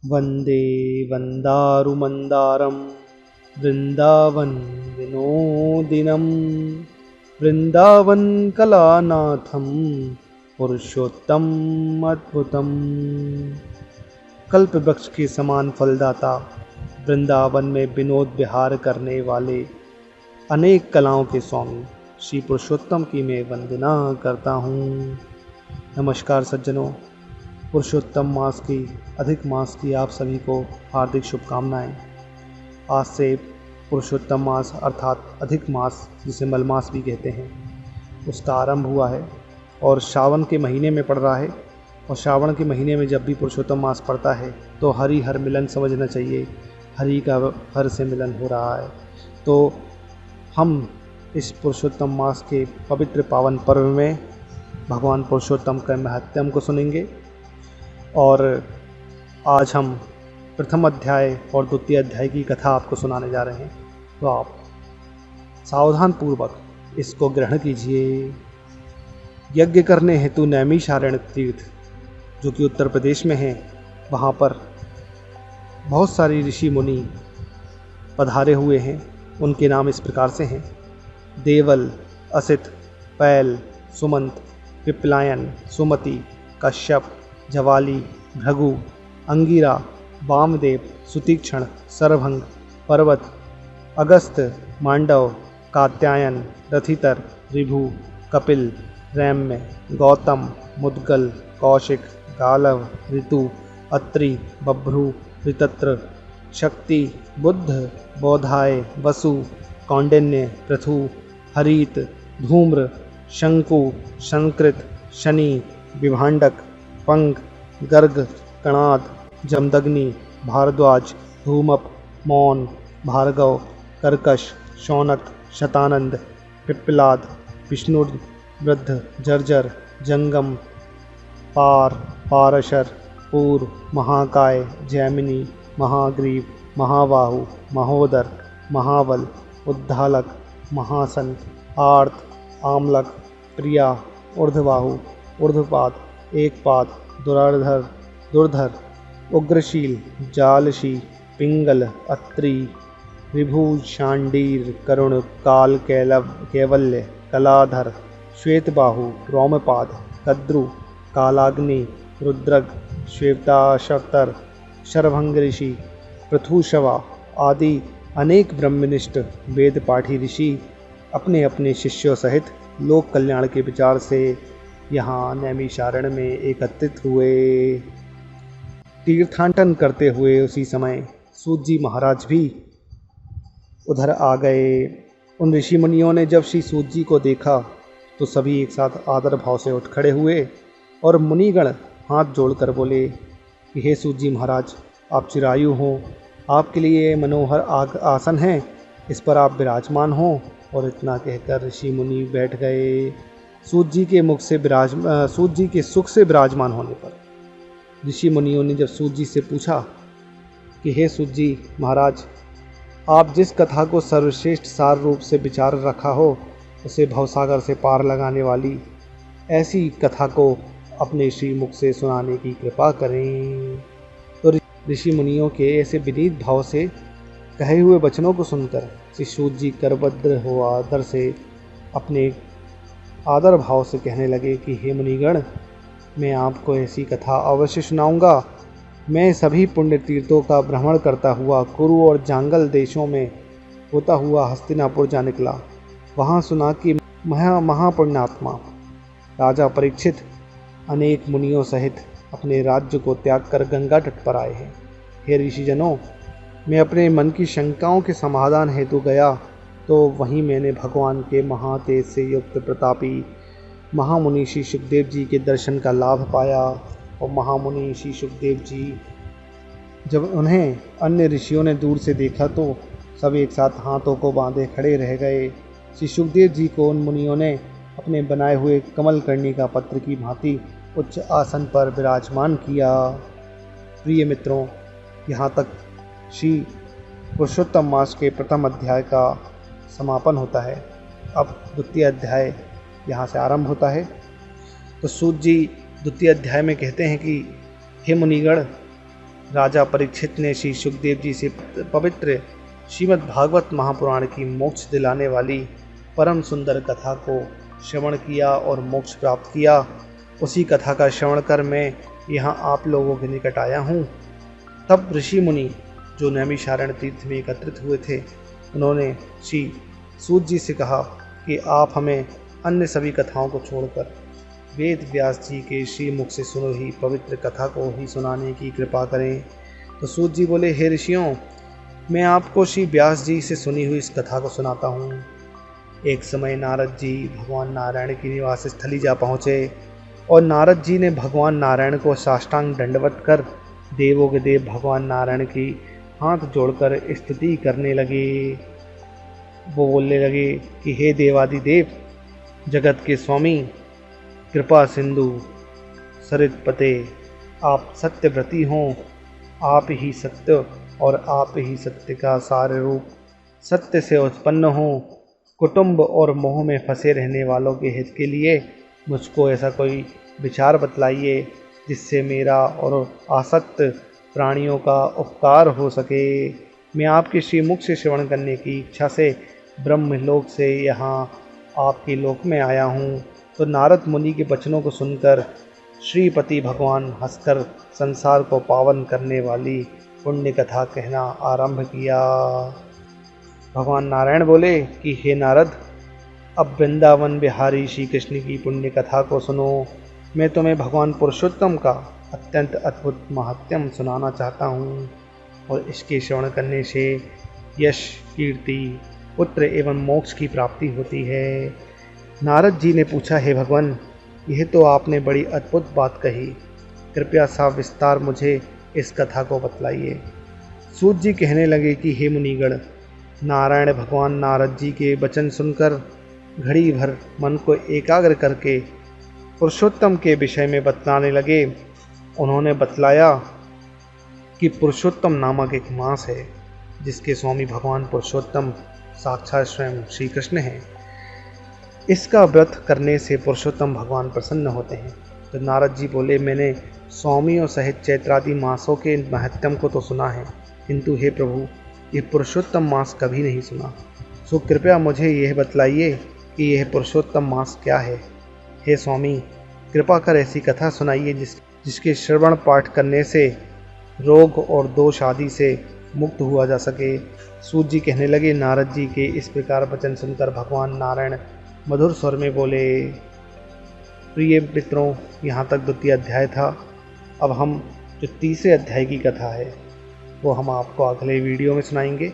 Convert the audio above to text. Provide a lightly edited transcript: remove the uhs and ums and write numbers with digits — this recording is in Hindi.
वन्दे वन्दारुमन्दारं वृन्दावन विनोदिनं वृन्दावनकलानाथं पुरुषोत्तम अद्भुतम्। कल्प वृक्ष के समान फलदाता, वृंदावन में विनोद विहार करने वाले, अनेक कलाओं के स्वामी श्री पुरुषोत्तम की मैं वंदना करता हूँ। नमस्कार सज्जनों, पुरुषोत्तम मास की, अधिक मास की आप सभी को हार्दिक शुभकामनाएं। आज से पुरुषोत्तम मास अर्थात अधिक मास, जिसे मलमास भी कहते हैं, उसका आरंभ हुआ है और श्रावण के महीने में पड़ रहा है। और श्रावण के महीने में जब भी पुरुषोत्तम मास पड़ता है तो हरि हर मिलन समझना चाहिए। हरि का हर से मिलन हो रहा है। तो हम इस पुरुषोत्तम मास के पवित्र पावन पर्व में भगवान पुरुषोत्तम के महत्व को सुनेंगे। और आज हम प्रथम अध्याय और द्वितीय अध्याय की कथा आपको सुनाने जा रहे हैं। तो आप सावधान पूर्वक इसको ग्रहण कीजिए। यज्ञ करने हेतु नैमिषारण्य तीर्थ, जो कि उत्तर प्रदेश में है, वहाँ पर बहुत सारी ऋषि मुनि पधारे हुए हैं। उनके नाम इस प्रकार से हैं: देवल, असित, पैल, सुमंत, पिपलायन, सुमति, कश्यप, जवाली, भृगु, अंगिरा, वामदेव, सुतीक्षण, सरभंग, पर्वत, अगस्त, मांडव, कात्यायन, रथितर, ऋभु, कपिल, रैम्य, गौतम, मुद्गल, कौशिक, गालव, ऋतु, अत्रि, बभ्रु, ऋतत्र, शक्ति, बुद्ध, बोधाय, वसु, कौंडिन्य, पृथु, हरित, धूम्र, शंकु, संकृत, शनि, विभांडक, पंग, गर्ग, कणाद, जमदग्नि, भारद्वाज, धूमप, मौन, भार्गव, कर्कश, शौनक, शतानंद, पिप्पलाद, विष्णु, वृद्ध, जर्जर, जंगम, पार, पारशर, पूर्व, महाकाय, जैमिनी, महाग्रीव, महाबाहु, महोदर, महाबल, उद्धालक, महासन, आर्त, आमलक, प्रिया, ऊर्ध्वबाहु, ऊर्ध्वपाद, एकपाद, दुराधर, दुर्धर, उग्रशील, जालशी, पिंगल, अत्रि, विभु, शांडीर, करुण, काल, कैवल्य, कलाधर, श्वेतबाहु, रोमपाद, कद्रु, कालाग्नि, रुद्रग, श्वेताशक्तर, शरभंग ऋषि, पृथुशवा आदि अनेक ब्रह्मनिष्ठ वेद पाठी ऋषि अपने अपने शिष्यों सहित लोक कल्याण के विचार से यहाँ नैमिषारण्य में एकत्रित हुए। तीर्थाटन करते हुए उसी समय सूत जी महाराज भी उधर आ गए। उन ऋषि मुनियों ने जब श्री सूत जी को देखा तो सभी एक साथ आदर भाव से उठ खड़े हुए और मुनिगण हाथ जोड़कर बोले कि हे सूत जी महाराज, आप चिरायु हो, आपके लिए मनोहर आसन है, इस पर आप विराजमान हो। और इतना कहकर ऋषि मुनि बैठ गए। सूत जी के सुख से विराजमान होने पर ऋषि मुनियों ने जब सूत जी से पूछा कि हे सूत जी महाराज, आप जिस कथा को सर्वश्रेष्ठ सार रूप से विचार रखा हो, उसे भवसागर से पार लगाने वाली ऐसी कथा को अपने श्रीमुख से सुनाने की कृपा करें। तो ऋषि मुनियों के ऐसे विनीत भाव से कहे हुए वचनों को सुनकर श्री सूत जी करभद्र हो आदर से अपने आदर भाव से कहने लगे कि हे मुनिगण, मैं आपको ऐसी कथा अवश्य सुनाऊंगा। मैं सभी पुण्य तीर्थों का भ्रमण करता हुआ कुरु और जांगल देशों में होता हुआ हस्तिनापुर जा निकला। वहाँ सुना कि महापुण्यात्मा राजा परीक्षित अनेक मुनियों सहित अपने राज्य को त्याग कर गंगा तट पर आए हैं। हे ऋषिजनों, मैं अपने मन की शंकाओं के समाधान हेतु गया तो वहीं मैंने भगवान के महातेज से युक्त प्रतापी महामुनि श्री सुखदेव जी के दर्शन का लाभ पाया। और महामुनि श्री सुखदेव जी, जब उन्हें अन्य ऋषियों ने दूर से देखा तो सब एक साथ हाथों को बांधे खड़े रह गए। श्री सुखदेव जी को उन मुनियों ने अपने बनाए हुए कमल करनी का पत्र की भांति उच्च आसन पर विराजमान किया। प्रिय मित्रों, यहाँ तक श्री पुरुषोत्तम मास के प्रथम अध्याय का समापन होता है। अब द्वितीय अध्याय यहाँ से आरंभ होता है। तो सूत जी द्वितीय अध्याय में कहते हैं कि हे मुनिगण, राजा परीक्षित ने श्री सुखदेव जी से पवित्र श्रीमद् भागवत महापुराण की मोक्ष दिलाने वाली परम सुंदर कथा को श्रवण किया और मोक्ष प्राप्त किया। उसी कथा का श्रवण कर मैं यहाँ आप लोगों के निकट आया हूँ। तब ऋषि मुनि जो नैमिषारण्य तीर्थ में एकत्रित हुए थे, उन्होंने श्री सूत जी से कहा कि आप हमें अन्य सभी कथाओं को छोड़कर वेद व्यास जी के श्री मुख से सुनो ही पवित्र कथा को ही सुनाने की कृपा करें। तो सूत जी बोले, हे ऋषियों, मैं आपको श्री व्यास जी से सुनी हुई इस कथा को सुनाता हूँ। एक समय नारद जी भगवान नारायण की निवास स्थली जा पहुँचे और नारद जी ने भगवान नारायण को साष्टांग दंडवत कर देवों के देव भगवान नारायण की हाथ जोड़कर स्तुति करने लगे। वो बोलने लगे कि हे देवादिदेव, जगत के स्वामी, कृपा सिंधु, सरित पते, आप सत्यव्रती हों, आप ही सत्य और आप ही सत्य का सार रूप, सत्य से उत्पन्न हो, कुटुंब और मोह में फंसे रहने वालों के हित के लिए मुझको ऐसा कोई विचार बतलाइए जिससे मेरा और आसक्त प्राणियों का उपकार हो सके। मैं आपके श्रीमुख से श्रवण करने की इच्छा से ब्रह्मलोक से यहाँ आपके लोक में आया हूँ। तो नारद मुनि के वचनों को सुनकर श्रीपति भगवान हंसकर संसार को पावन करने वाली पुण्य कथा कहना आरंभ किया। भगवान नारायण बोले कि हे नारद, अब वृंदावन बिहारी श्री कृष्ण की पुण्य कथा को सुनो। मैं तुम्हें भगवान पुरुषोत्तम का अत्यंत अद्भुत महात्म्य सुनाना चाहता हूँ और इसके श्रवण करने से यश, कीर्ति, पुत्र एवं मोक्ष की प्राप्ति होती है। नारद जी ने पूछा, हे भगवान, यह तो आपने बड़ी अद्भुत बात कही, कृपया सविस्तार मुझे इस कथा को बतलाइए। सूत जी कहने लगे कि हे मुनिगण, नारायण भगवान नारद जी के वचन सुनकर घड़ी भर मन को एकाग्र करके पुरुषोत्तम के विषय में बतलाने लगे। उन्होंने बतलाया कि पुरुषोत्तम नामक एक मास है जिसके स्वामी भगवान पुरुषोत्तम साक्षात स्वयं श्री कृष्ण हैं। इसका व्रत करने से पुरुषोत्तम भगवान प्रसन्न होते हैं। तो नारद जी बोले, मैंने स्वामियों सहित चैत्रादि मासों के महत्व को तो सुना है, किंतु हे प्रभु, ये पुरुषोत्तम मास कभी नहीं सुना। सो कृपया मुझे यह बतलाइए कि यह पुरुषोत्तम मास क्या है। हे स्वामी, कृपा कर ऐसी कथा सुनाइए जिसके श्रवण पाठ करने से रोग और दोष आदि से मुक्त हुआ जा सके। सूत जी कहने लगे, नारद जी के इस प्रकार वचन सुनकर भगवान नारायण मधुर स्वर में बोले, प्रिय मित्रों, यहाँ तक द्वितीय अध्याय था। अब हम जो तीसरे अध्याय की कथा है वो हम आपको अगले वीडियो में सुनाएंगे।